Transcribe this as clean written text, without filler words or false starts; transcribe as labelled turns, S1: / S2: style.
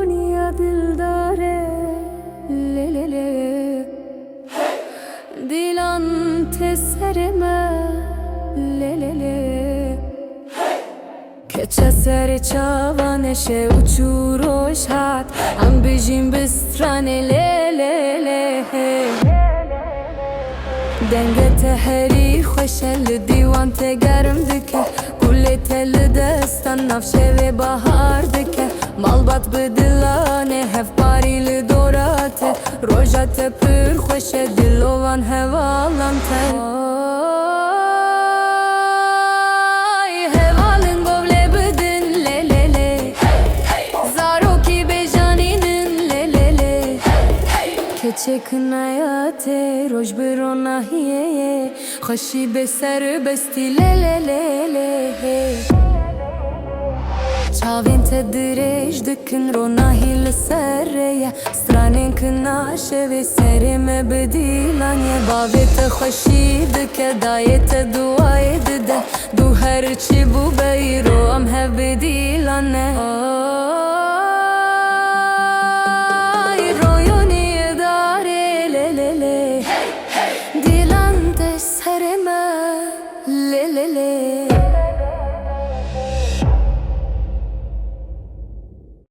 S1: Niya dildare le le le dilan teserime le le le keçe seri çavane şey uçuroş hat am bijim bistrane le le le denge teheri خوشل دیوان ته گرم دکه کل تل دستان نفشه و بهار دکه مالبات بدلانه هف باریل دوراته روژات پر خوشه دلوان هوالان ته هوالن گوله بدن له له له زاروکی بجانینن له له له keçe kınayate roj bironahiye خوشی به سر بستی له له له له چاوین تدریج دکن رو ناهی لسره سترانین کناشه و سرم بدیلانیه باویت خوشی دکه دایت دوای دده دو هرچی بو بیرو ام هف بدیلانه رویونی داره له له له le le le